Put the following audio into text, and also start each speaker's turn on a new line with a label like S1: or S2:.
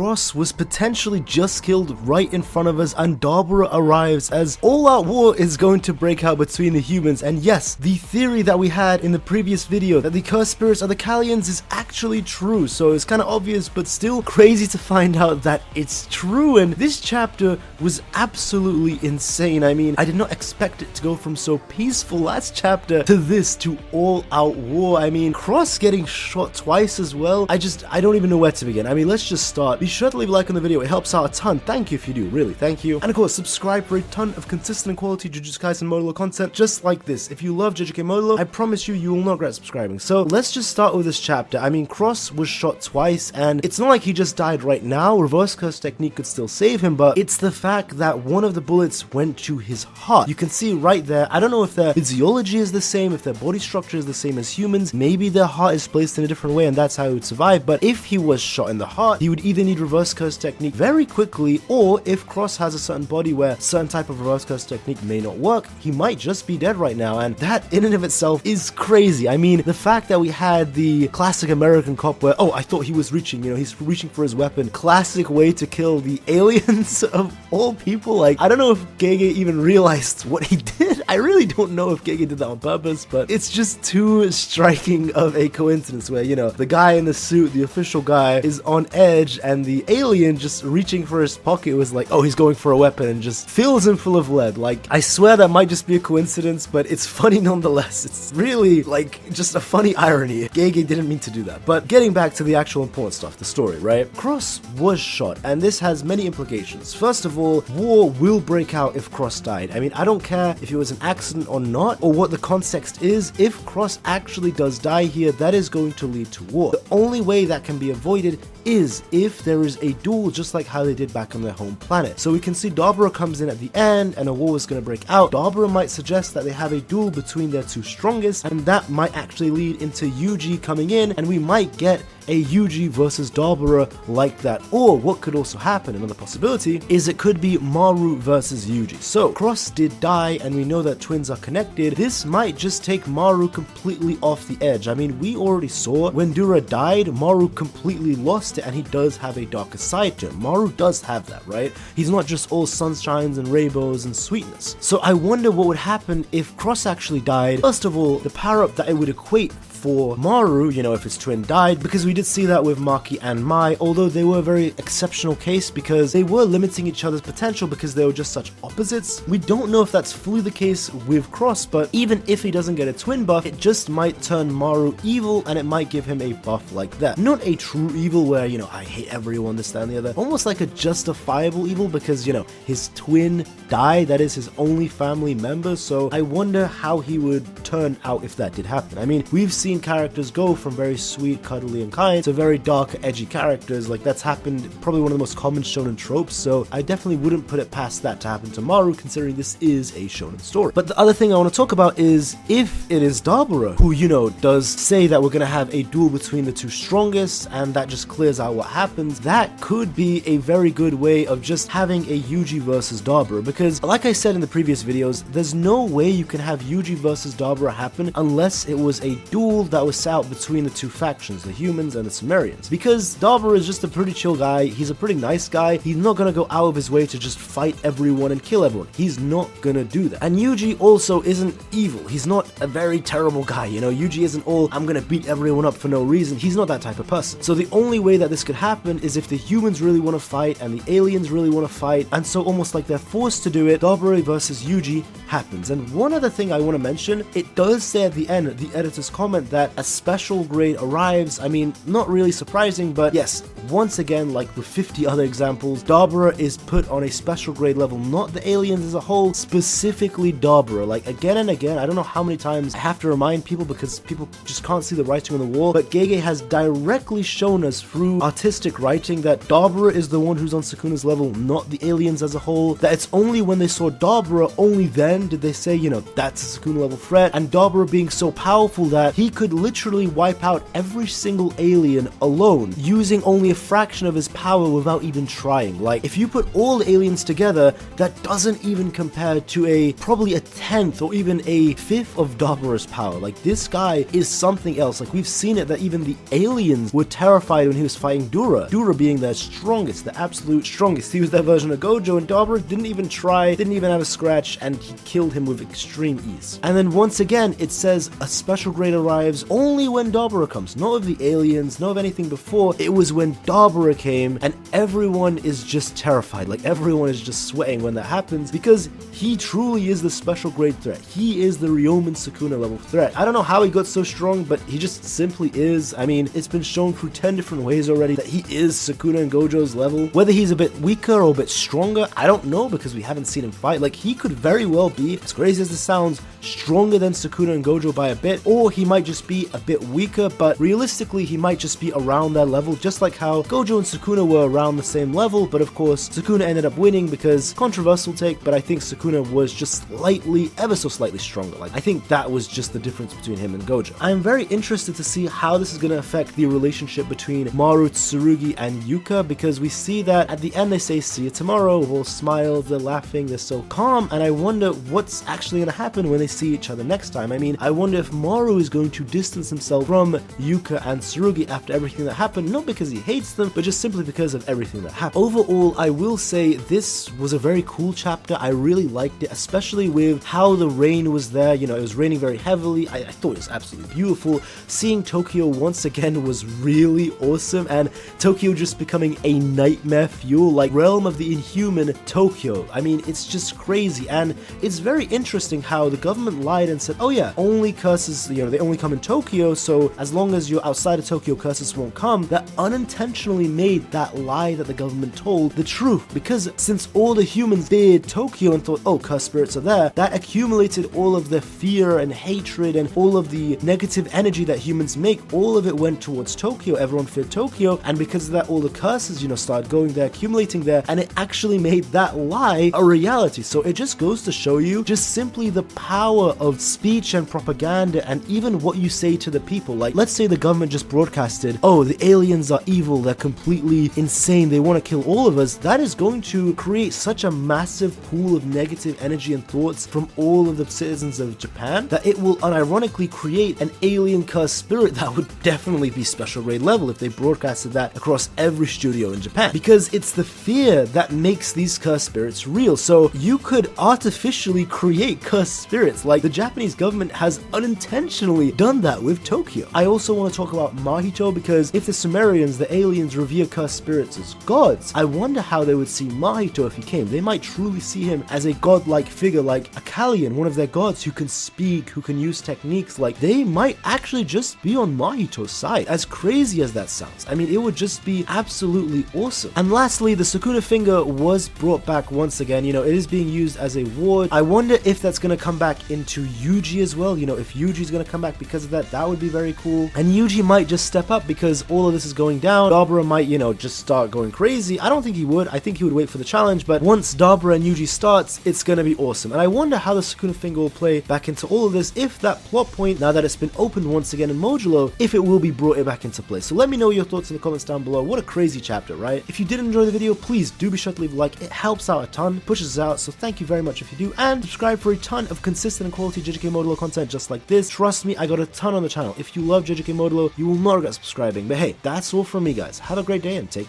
S1: Cross was potentially just killed right in front of us, and Dabura arrives as all-out war is going to break out between the humans. And yes, the theory that we had in the previous video that the cursed spirits are the Kallians is actually true, so it's kind of obvious, but still crazy to find out that it's true. And this chapter was absolutely insane. I mean, I did not expect it to go from so peaceful last chapter to this, to all-out war. I mean, Cross getting shot twice as well. I don't even know where to begin. I mean, let's just start. Be sure to leave a like on the video. It helps out a ton. Thank you if you do, really, thank you. And of course, subscribe for a ton of consistent and quality Jujutsu Kaisen Modulo content just like this. If you love JJK Modulo, I promise you will not regret subscribing. So let's just start with this chapter. I mean, Cross was shot twice, and it's not like he just died right now. Reverse curse technique could still save him, but it's the fact that one of the bullets went to his heart. You can see right there. I don't know if their physiology is the same, if their body structure is the same as humans. Maybe their heart is placed in a different way and that's how he would survive. But if he was shot in the heart, he would either need reverse curse technique very quickly, or if Cross has a certain body where certain type of reverse curse technique may not work, he might just be dead right now. And that in and of itself is crazy. I mean, the fact that we had the classic American cop where, oh, I thought he was reaching, you know, he's reaching for his weapon. Classic way to kill the aliens of all people. Like, I don't know if Gege even realized what he did. I really don't know if Gege did that on purpose, but it's just too striking of a coincidence where, you know, the guy in the suit, the official guy, is on edge and the alien just reaching for his pocket was like, oh, he's going for a weapon, and just fills him full of lead. Like, I swear that might just be a coincidence, but it's funny nonetheless. It's really, like, just a funny irony. Gege didn't mean to do that. But getting back to the actual important stuff, the story, right? Cross was shot, and this has many implications. First of all, war will break out if Cross died. I mean, I don't care if it was an accident or not, or what the context is. If Cross actually does die here, that is going to lead to war. The only way that can be avoided is if there is a duel, just like how they did back on their home planet. So we can see Dabura comes in at the end and a war is going to break out. Dabura might suggest that they have a duel between their two strongest, and that might actually lead into Yuji coming in, and we might get a Yuji versus Dabura like that. Or what could also happen, another possibility, is it could be Maru versus Yuji. So Cross did die, and we know that twins are connected. This might just take Maru completely off the edge. I mean, we already saw when Dura died, Maru completely lost it, and he does have a darker side to him. Maru does have that, right? He's not just all sunshines and rainbows and sweetness. So I wonder what would happen if Cross actually died. First of all, the power-up that it would equate for Maru, you know, if his twin died, because we did see that with Maki and Mai, although they were a very exceptional case because they were limiting each other's potential because they were just such opposites. We don't know if that's fully the case with Cross, but even if he doesn't get a twin buff, it just might turn Maru evil, and it might give him a buff like that. Not a true evil where, you know, I hate everyone, this, that, and the other. Almost like a justifiable evil because, you know, his twin died, that is his only family member, so I wonder how he would turn out if that did happen. I mean, we've seen characters go from very sweet, cuddly, and kind to very dark, edgy characters. Like, that's happened, probably one of the most common shonen tropes, so I definitely wouldn't put it past that to happen to Maru, considering this is a shonen story. But the other thing I want to talk about is if it is Dabura, who, you know, does say that we're gonna have a duel between the two strongest, and that just clears out what happens, that could be a very good way of just having a Yuji versus Dabura, because like I said in the previous videos, there's no way you can have Yuji versus Dabura happen unless it was a duel that was set out between the two factions, the humans and the Sumerians. Because Dabura is just a pretty chill guy, he's a pretty nice guy, he's not gonna go out of his way to just fight everyone and kill everyone. He's not gonna do that. And Yuji also isn't evil, he's not a very terrible guy, you know, Yuji isn't all, I'm gonna beat everyone up for no reason, he's not that type of person. So the only way that this could happen is if the humans really want to fight and the aliens really want to fight, and so almost like they're forced to do it, Dabura versus Yuji happens. And one other thing I want to mention, it does say at the end, the editor's comment, that a special grade arrives. I mean, not really surprising, but yes, once again, like with 50 other examples, Dabura is put on a special grade level, not the aliens as a whole, specifically Dabura. Like, again and again, I don't know how many times I have to remind people because people just can't see the writing on the wall, but Gege has directly shown us through artistic writing that Dabura is the one who's on Sukuna's level, not the aliens as a whole. That it's only when they saw Dabura, only then did they say, you know, that's a Sukuna level threat, and Dabura being so powerful that he could literally wipe out every single alien alone, using only a fraction of his power without even trying. Like, if you put all the aliens together, that doesn't even compare to probably a 10th or even a 5th of Dabura's power. Like, this guy is something else. Like, we've seen it that even the aliens were terrified when he was fighting Dura. Dura being their strongest, the absolute strongest. He was their version of Gojo, and Dabura didn't even try, didn't even have a scratch, and he killed him with extreme ease. And then once again, it says a special grade arrives only when Dabura comes. Not of the aliens, not of anything before. It was when Dabura came, and everyone is just terrified. Like, everyone is just sweating when that happens, because he truly is the special grade threat. He is the Ryomen Sukuna level threat. I don't know how he got so strong, but he just simply is. I mean, it's been shown through 10 different ways already that he is Sukuna and Gojo's level. Whether he's a bit weaker or a bit stronger, I don't know, because we haven't seen him fight. Like, he could very well be, as crazy as this sounds, stronger than Sukuna and Gojo by a bit, or he might just be a bit weaker, but realistically he might just be around their level, just like how Gojo and Sukuna were around the same level. But of course Sukuna ended up winning because, controversial take, but I think Sukuna was just slightly, ever so slightly stronger. Like, I think that was just the difference between him and Gojo. I'm very interested to see how this is going to affect the relationship between Maru, Tsurugi, and Yuka, because we see that at the end they say see you tomorrow, with all smiles, they're laughing, they're so calm, and I wonder what's actually going to happen when they see each other next time. I mean, I wonder if Maru is going to distance himself from Yuka and Tsurugi after everything that happened, not because he hates them, but just simply because of everything that happened. Overall, I will say this was a very cool chapter. I really liked it, especially with how the rain was there. You know, it was raining very heavily. I thought it was absolutely beautiful. Seeing Tokyo once again was really awesome, and Tokyo just becoming a nightmare fuel, like realm of the inhuman Tokyo. I mean, it's just crazy, and it's very interesting how the government lied and said, oh yeah, only curses, you know, they only come in Tokyo, so as long as you're outside of Tokyo, curses won't come. That unintentionally made that lie that the government told the truth, because since all the humans feared Tokyo and thought, oh, cursed spirits are there, that accumulated all of the fear and hatred and all of the negative energy that humans make. All of it went towards Tokyo. Everyone feared Tokyo, and because of that, all the curses, you know, started going there, accumulating there, and it actually made that lie a reality. So it just goes to show you just simply the power of speech and propaganda, and even what you say to the people. Like, let's say the government just broadcasted, oh, the aliens are evil, they're completely insane, they want to kill all of us. That is going to create such a massive pool of negative energy and thoughts from all of the citizens of Japan that it will unironically create an alien cursed spirit that would definitely be special grade level if they broadcasted that across every studio in Japan, because it's the fear that makes these cursed spirits real. So you could artificially create cursed spirits. Like, the Japanese government has unintentionally done that with Tokyo. I also want to talk about Mahito, because if the Sumerians, the aliens, revere cursed spirits as gods, I wonder how they would see Mahito if he came. They might truly see him as a godlike figure, like a Kalian, one of their gods who can speak, who can use techniques. Like, they might actually just be on Mahito's side, as crazy as that sounds. I mean, it would just be absolutely awesome. And lastly, the Sukuna finger was brought back once again. You know, it is being used as a ward. I wonder if that's going to come back into Yuji as well. You know, if Yuji's going to come back because of that, that would be very cool. And Yuji might just step up because all of this is going down. Dabura might, you know, just start going crazy. I don't think he would. I think he would wait for the challenge, but once Dabura and Yuji starts, it's going to be awesome. And I wonder how the Sukuna finger will play back into all of this, if that plot point, now that it's been opened once again in Modulo, if it will be brought back into play. So let me know your thoughts in the comments down below. What a crazy chapter, right? If you did enjoy the video, please do be sure to leave a like. It helps out a ton, pushes us out, so thank you very much if you do, and subscribe for a ton of consistent and quality JJK Modulo content just like this. Trust me, I got a ton on the channel. If you love JJK Modulo, you will not regret subscribing. But hey, that's all from me, guys. Have a great day and take care.